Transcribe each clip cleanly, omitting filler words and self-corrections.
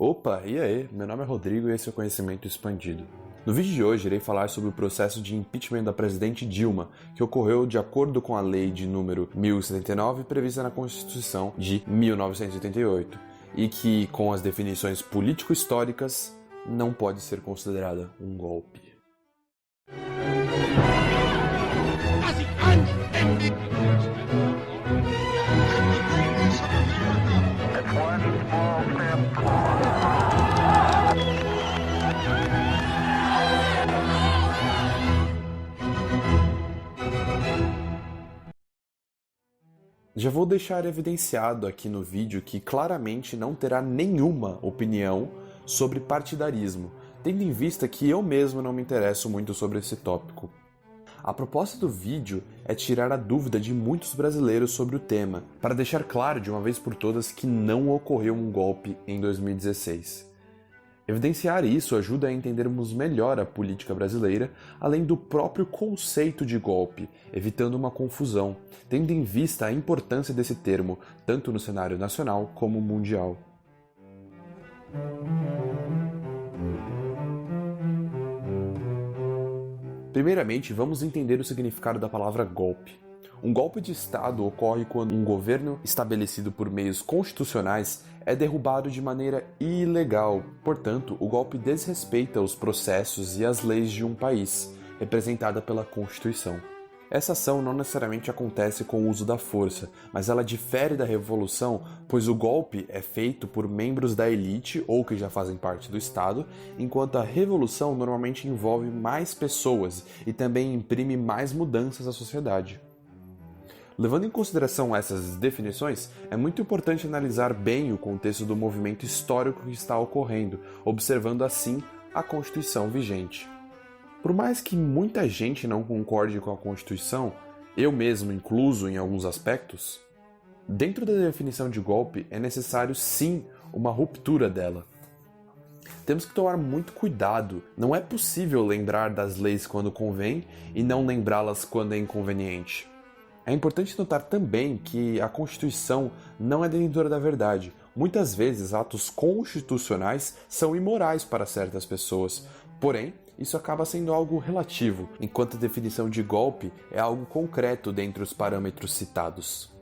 Opa, e aí? Meu nome é Rodrigo e esse é o Conhecimento Expandido. No vídeo de hoje irei falar sobre o processo de impeachment da presidente Dilma, que ocorreu de acordo com a lei de número 1079 prevista na Constituição de 1988 e que, com as definições político-históricas, não pode ser considerada um golpe. Já vou deixar evidenciado aqui no vídeo que claramente não terá nenhuma opinião sobre partidarismo, tendo em vista que eu mesmo não me interesso muito sobre esse tópico. A proposta do vídeo é tirar a dúvida de muitos brasileiros sobre o tema, para deixar claro de uma vez por todas que não ocorreu um golpe em 2016. Evidenciar isso ajuda a entendermos melhor a política brasileira, além do próprio conceito de golpe, evitando uma confusão, tendo em vista a importância desse termo, tanto no cenário nacional como mundial. Primeiramente, vamos entender o significado da palavra golpe. Um golpe de Estado ocorre quando um governo estabelecido por meios constitucionais é derrubado de maneira ilegal. Portanto, o golpe desrespeita os processos e as leis de um país, representada pela Constituição. Essa ação não necessariamente acontece com o uso da força, mas ela difere da revolução, pois o golpe é feito por membros da elite ou que já fazem parte do Estado, enquanto a revolução normalmente envolve mais pessoas e também imprime mais mudanças à sociedade. Levando em consideração essas definições, é muito importante analisar bem o contexto do movimento histórico que está ocorrendo, observando assim a Constituição vigente. Por mais que muita gente não concorde com a Constituição, eu mesmo incluso em alguns aspectos, dentro da definição de golpe é necessário sim uma ruptura dela. Temos que tomar muito cuidado, não é possível lembrar das leis quando convém e não lembrá-las quando é inconveniente. É importante notar também que a Constituição não é detentora da verdade. Muitas vezes, atos constitucionais são imorais para certas pessoas, porém, isso acaba sendo algo relativo, enquanto a definição de golpe é algo concreto dentre os parâmetros citados.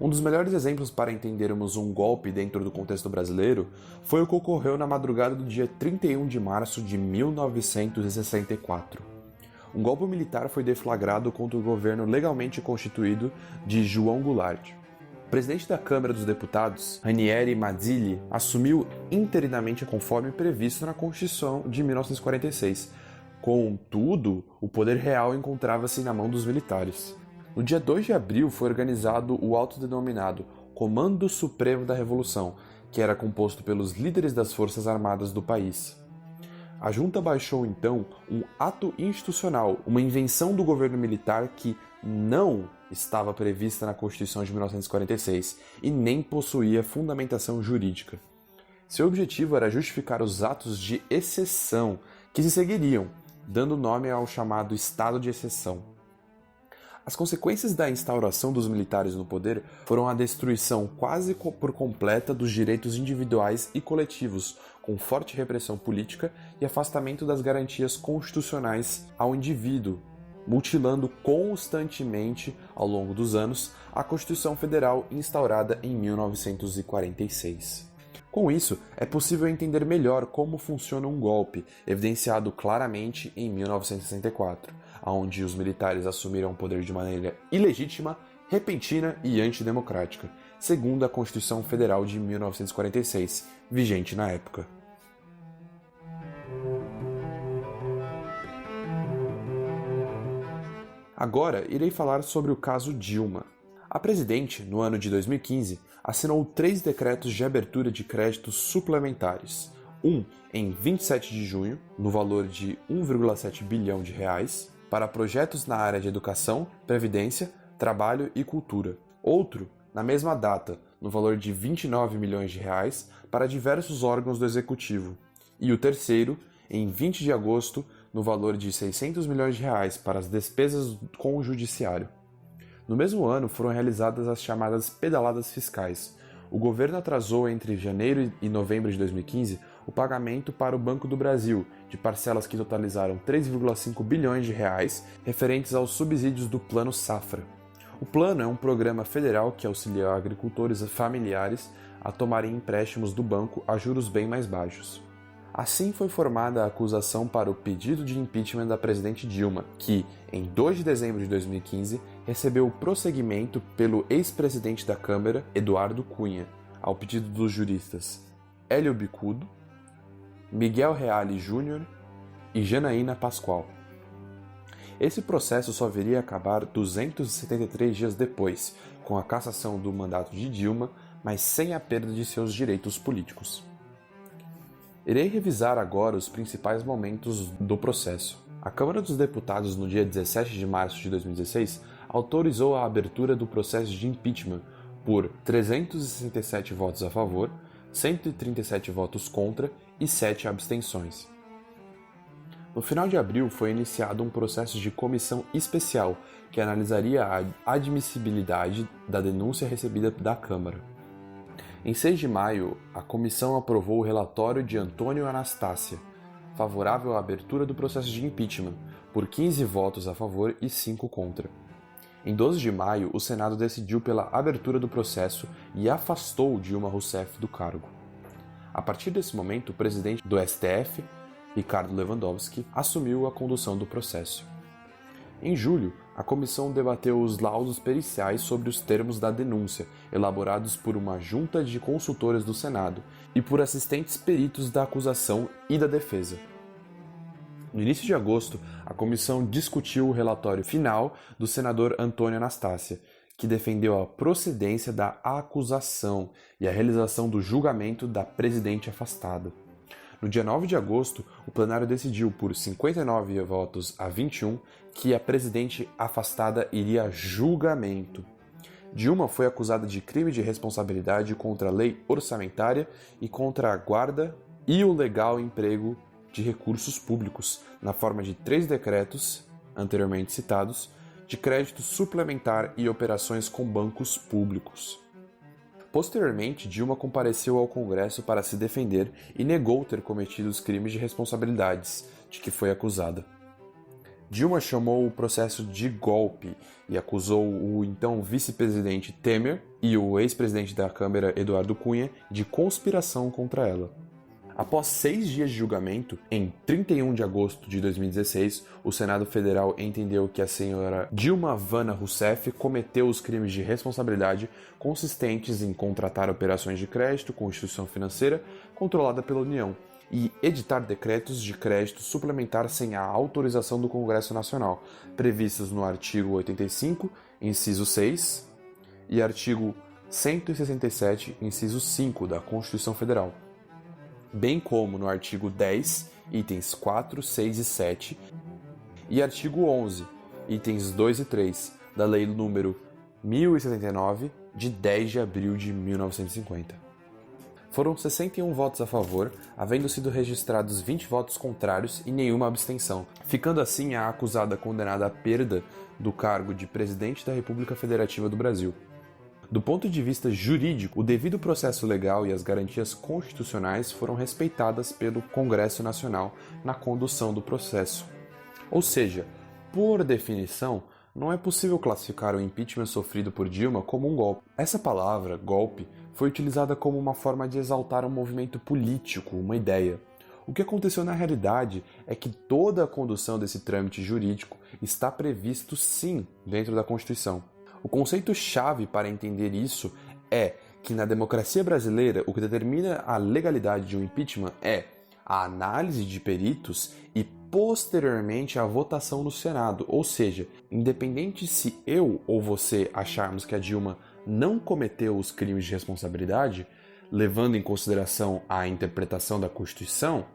Um dos melhores exemplos para entendermos um golpe dentro do contexto brasileiro foi o que ocorreu na madrugada do dia 31 de março de 1964. Um golpe militar foi deflagrado contra o governo legalmente constituído de João Goulart. O presidente da Câmara dos Deputados, Ranieri Mazzilli, assumiu interinamente conforme previsto na Constituição de 1946. Contudo, o poder real encontrava-se na mão dos militares. No dia 2 de abril foi organizado o autodenominado Comando Supremo da Revolução, que era composto pelos líderes das Forças Armadas do país. A junta baixou então um ato institucional, uma invenção do governo militar que não estava prevista na Constituição de 1946 e nem possuía fundamentação jurídica. Seu objetivo era justificar os atos de exceção que se seguiriam, dando nome ao chamado Estado de Exceção. As consequências da instauração dos militares no poder foram a destruição quase por completa dos direitos individuais e coletivos, com forte repressão política e afastamento das garantias constitucionais ao indivíduo, mutilando constantemente, ao longo dos anos, a Constituição Federal instaurada em 1946. Com isso, é possível entender melhor como funciona um golpe, evidenciado claramente em 1964, onde os militares assumiram o poder de maneira ilegítima, repentina e antidemocrática, segundo a Constituição Federal de 1946, vigente na época. Agora, irei falar sobre o caso Dilma. A presidente, no ano de 2015, assinou 3 decretos de abertura de créditos suplementares. Um em 27 de junho, no valor de 1,7 bilhão de reais, para projetos na área de educação, previdência, trabalho e cultura. Outro, na mesma data, no valor de 29 milhões de reais, para diversos órgãos do Executivo. E o terceiro, em 20 de agosto, no valor de 600 milhões de reais para as despesas com o Judiciário. No mesmo ano, foram realizadas as chamadas pedaladas fiscais, O governo atrasou entre janeiro e novembro de 2015 o pagamento para o Banco do Brasil de parcelas que totalizaram 3,5 bilhões de reais referentes aos subsídios do Plano Safra. O plano é um programa federal que auxilia agricultores familiares a tomarem empréstimos do banco a juros bem mais baixos. Assim foi formada a acusação para o pedido de impeachment da presidente Dilma, que, em 2 de dezembro de 2015, recebeu prosseguimento pelo ex-presidente da Câmara, Eduardo Cunha, ao pedido dos juristas Hélio Bicudo, Miguel Reale Júnior e Janaína Pascoal. Esse processo só viria a acabar 273 dias depois, com a cassação do mandato de Dilma, mas sem a perda de seus direitos políticos. Irei revisar agora os principais momentos do processo. A Câmara dos Deputados, no dia 17 de março de 2016, autorizou a abertura do processo de impeachment por 367 votos a favor, 137 votos contra e 7 abstenções. No final de abril, foi iniciado um processo de comissão especial que analisaria a admissibilidade da denúncia recebida da Câmara. Em 6 de maio, a comissão aprovou o relatório de Antônio Anastácia, favorável à abertura do processo de impeachment, por 15 votos a favor e 5 contra. Em 12 de maio, o Senado decidiu pela abertura do processo e afastou Dilma Rousseff do cargo. A partir desse momento, o presidente do STF, Ricardo Lewandowski, assumiu a condução do processo. Em julho, a comissão debateu os laudos periciais sobre os termos da denúncia, elaborados por uma junta de consultores do Senado e por assistentes peritos da acusação e da defesa. No início de agosto, a comissão discutiu o relatório final do senador Antônio Anastácia, que defendeu a procedência da acusação e a realização do julgamento da presidente afastada. No dia 9 de agosto, o plenário decidiu por 59 votos a 21 que a presidente afastada iria a julgamento. Dilma foi acusada de crime de responsabilidade contra a lei orçamentária e contra a guarda e o legal emprego de recursos públicos, na forma de 3 decretos, anteriormente citados, de crédito suplementar e operações com bancos públicos. Posteriormente, Dilma compareceu ao Congresso para se defender e negou ter cometido os crimes de responsabilidades de que foi acusada. Dilma chamou o processo de golpe e acusou o então vice-presidente Temer e o ex-presidente da Câmara, Eduardo Cunha, de conspiração contra ela. Após 6 dias de julgamento, em 31 de agosto de 2016, o Senado Federal entendeu que a senhora Dilma Vana Rousseff cometeu os crimes de responsabilidade consistentes em contratar operações de crédito com instituição financeira controlada pela União e editar decretos de crédito suplementar sem a autorização do Congresso Nacional, previstos no artigo 85, inciso 6, e artigo 167, inciso 5 da Constituição Federal, bem como no artigo 10, itens 4, 6 e 7, e artigo 11, itens 2 e 3, da Lei nº 1079, de 10 de abril de 1950. Foram 61 votos a favor, havendo sido registrados 20 votos contrários e nenhuma abstenção, ficando assim a acusada condenada à perda do cargo de Presidente da República Federativa do Brasil. Do ponto de vista jurídico, o devido processo legal e as garantias constitucionais foram respeitadas pelo Congresso Nacional na condução do processo. Ou seja, por definição, não é possível classificar o impeachment sofrido por Dilma como um golpe. Essa palavra, golpe, foi utilizada como uma forma de exaltar um movimento político, uma ideia. O que aconteceu na realidade é que toda a condução desse trâmite jurídico está previsto sim dentro da Constituição. O conceito-chave para entender isso é que na democracia brasileira o que determina a legalidade de um impeachment é a análise de peritos e posteriormente a votação no Senado, ou seja, independente se eu ou você acharmos que a Dilma não cometeu os crimes de responsabilidade, levando em consideração a interpretação da Constituição,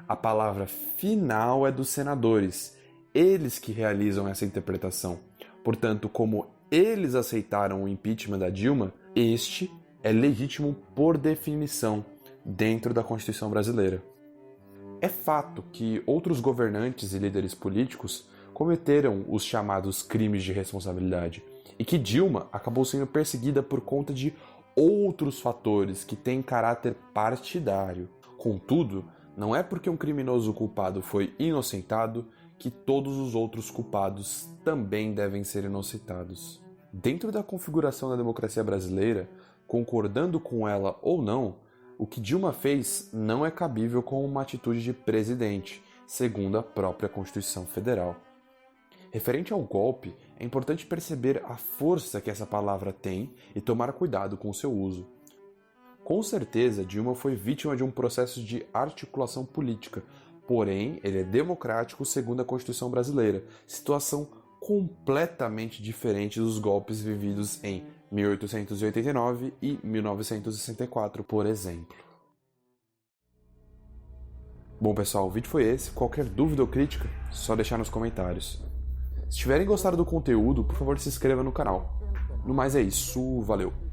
a palavra final é dos senadores, eles que realizam essa interpretação. Portanto, como eles aceitaram o impeachment da Dilma, este é legítimo por definição dentro da Constituição brasileira. É fato que outros governantes e líderes políticos cometeram os chamados crimes de responsabilidade e que Dilma acabou sendo perseguida por conta de outros fatores que têm caráter partidário. Contudo, não é porque um criminoso culpado foi inocentado que todos os outros culpados também devem ser inocentados. Dentro da configuração da democracia brasileira, concordando com ela ou não, o que Dilma fez não é cabível como uma atitude de presidente, segundo a própria Constituição Federal. Referente ao golpe, é importante perceber a força que essa palavra tem e tomar cuidado com o seu uso. Com certeza, Dilma foi vítima de um processo de articulação política, porém, ele é democrático segundo a Constituição brasileira, situação completamente diferente dos golpes vividos em 1889 e 1964, por exemplo. Bom pessoal, o vídeo foi esse. Qualquer dúvida ou crítica, só deixar nos comentários. Se tiverem gostado do conteúdo, por favor se inscreva no canal. No mais é isso, valeu!